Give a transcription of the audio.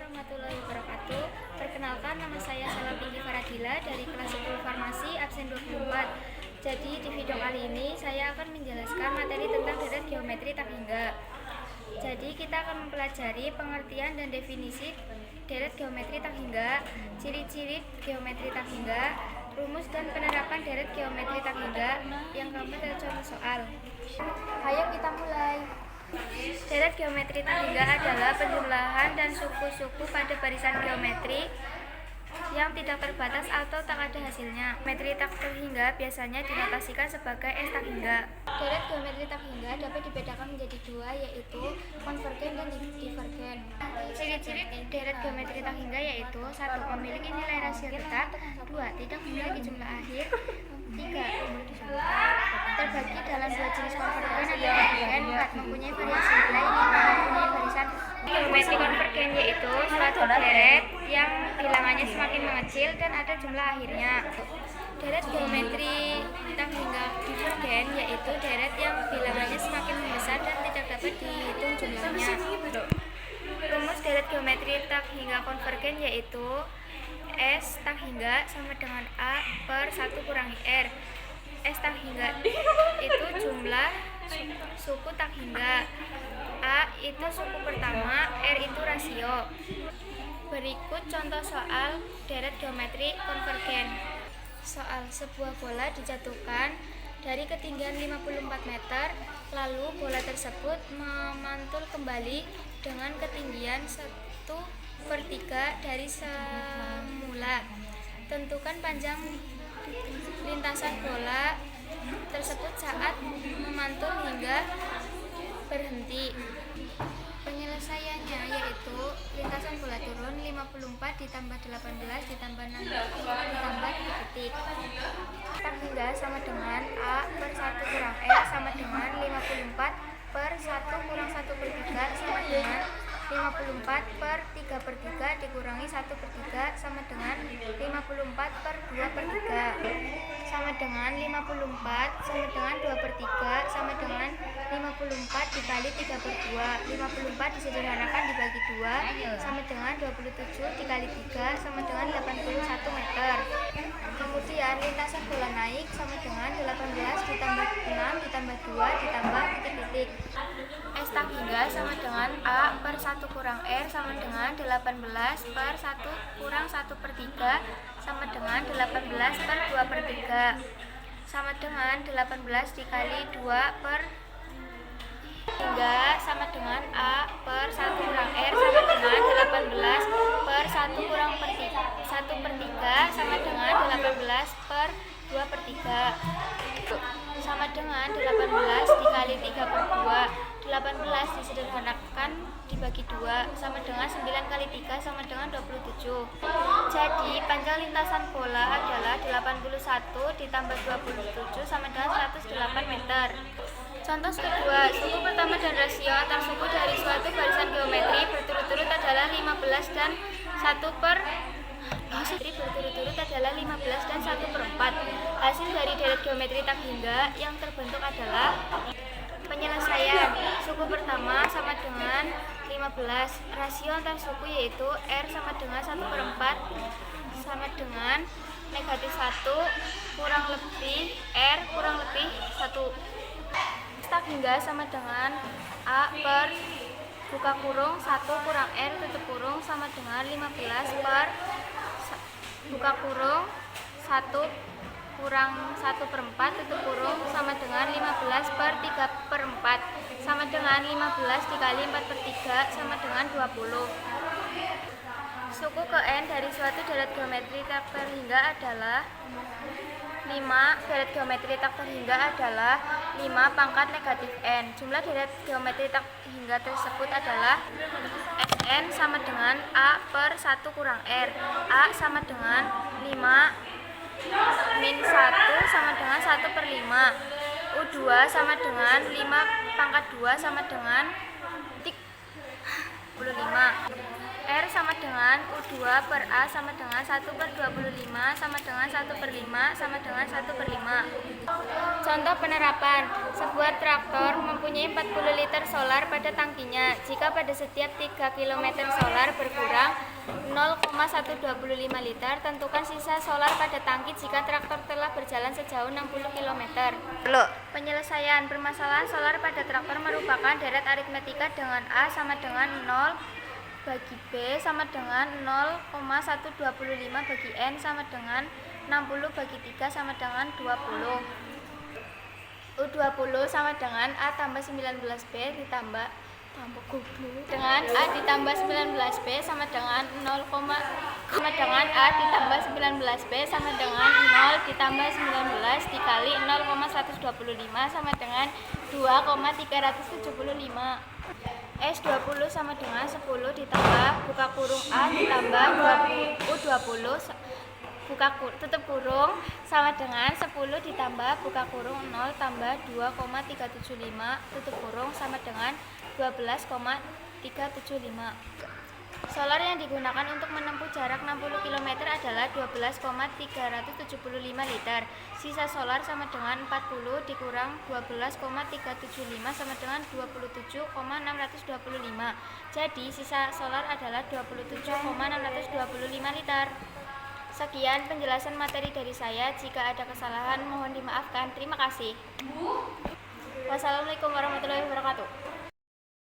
warahmatullahi wabarakatuh. Perkenalkan, nama saya Salabinggi Faradila dari kelas 10 Farmasi, absen 24. Jadi di video kali ini saya akan menjelaskan materi tentang deret geometri tak hingga. Jadi kita akan mempelajari pengertian dan definisi deret geometri tak hingga, ciri-ciri geometri tak hingga, rumus dan penerapan deret geometri tak hingga yang keempat adalah contoh soal. Ayo kita mulai. Deret geometri tak hingga adalah penjumlahan dan suku-suku pada barisan geometri yang tidak terbatas atau tak ada hasilnya. Geometri tak terhingga biasanya dinotasikan sebagai S tak hingga. Deret geometri tak hingga dapat dibedakan menjadi dua, yaitu konvergen dan divergen. Ciri-ciri deret geometri tak hingga yaitu: 1. Memiliki nilai rasio tetap. 2. Tidak memiliki jumlah akhir. 3. Terbagi dalam dua jenis konvergen atau divergen. 4. Mempunyai variasi nilai. 5. Mempunyai barisan. Geometri konvergen yaitu suatu deret yang bilangannya semakin mengecil dan ada jumlah akhirnya. Deret geometri tak hingga divergen yaitu deret yang bilangannya semakin membesar dan tidak dapat dihitung jumlahnya. Rumus deret geometri tak hingga konvergen yaitu S tak hingga sama dengan A per 1 kurangi R. S tak hingga itu jumlah suku tak hingga, A itu suku pertama, R itu rasio. Berikut contoh soal deret geometri konvergen. Soal: sebuah bola dijatuhkan dari ketinggian 54 meter, lalu bola tersebut memantul kembali dengan ketinggian 1/3 dari semula. Tentukan panjang lintasan bola tersebut saat memantul hingga berhenti. Penyelesaiannya yaitu lintasan bola turun 54 ditambah 18 ditambah 6 ditambah titik. Tak hingga sama dengan A per 1 kurang R sama dengan 54 per 1 kurang 1/3 sama dengan 54 per 3/3 dikurangi 1/3 sama dengan 54 per 2/3 sama dengan 54 sama dengan 2/3 sama dengan 54 dikali 3/2. 54 disederhanakan dibagi 2 sama dengan 27 dikali 3 sama dengan 81 meter. Kemudian lintasan bola naik sama dengan 18 ditambah 6 ditambah 2 ditambah titik-titik. S tak hingga sama dengan A per 1 kurang R sama dengan 18 per 1 kurang 1/3 sama dengan 18 per 2/3 sama dengan 18 dikali 2 per hingga sama dengan A per 1 kurang R sama dengan 18 per 1 kurang 1/3 sama dengan 18 per 2/3 sama dengan 18 dikali 3/2. 18 disederhanakan dibagi 2 sama dengan 9 kali 3 sama dengan 27. Jadi panjang lintasan bola adalah 81 ditambah 27 sama dengan 108 meter. Contoh kedua, suku pertama dan rasio antar suku dari suatu barisan geometri berturut-turut adalah 15 dan 1/4. Hasil dari deret geometri tak hingga yang terbentuk adalah: penyelesaian. Suku pertama sama dengan 15. Rasio antar suku yaitu R sama dengan 1/4 sama dengan negatif 1 kurang lebih R kurang lebih 1. Tak hingga sama dengan A per buka kurung 1 kurang R tutup kurung sama dengan 15 per buka kurung 1 kurang 1/4 tutup kurung sama dengan 15 per 3/4 sama dengan 15 dikali 4/3 sama dengan 20. Suku ke N dari suatu deret geometri tak terhingga adalah 5. Deret geometri tak terhingga adalah 5 pangkat negatif N. Jumlah deret geometri tak hingga tersebut adalah Sn sama dengan A per 1 kurang R. A sama dengan 5 min 1 sama dengan 1/5. U2 sama dengan 5 pangkat 2 sama dengan 25. R sama dengan U2 per A sama dengan 1/25 sama dengan 1/5 sama dengan 1/5. Contoh penerapan: sebuah traktor mempunyai 40 liter solar pada tangkinya. Jika pada setiap 3 km solar berkurang, 0,125 liter. Tentukan sisa solar pada tangki jika traktor telah berjalan sejauh 60 km. Penyelesaian permasalahan solar pada traktor merupakan deret aritmetika dengan A sama dengan 0 bagi B sama dengan 0,125 bagi N sama dengan 60 bagi 3 sama dengan 20. U20 sama dengan A tambah 19B ditambah dengan A ditambah 19B sama dengan 0, sama dengan A ditambah 19B sama dengan 0 ditambah 19 dikali 0,125 sama dengan 2,375. S20 sama dengan 10 ditambah buka kurung A ditambah 20 U20 tutup kurung sama dengan 10 ditambah buka kurung 0 tambah 2,375 tutup kurung sama dengan 12,375. Solar yang digunakan untuk menempuh jarak 60 km adalah 12,375 liter. Sisa solar sama dengan 40 dikurang 12,375 sama dengan 27,625. Jadi sisa solar adalah 27,625 liter. Sekian penjelasan materi dari saya. Jika ada kesalahan mohon dimaafkan. Terima kasih. Wassalamualaikum warahmatullahi wabarakatuh.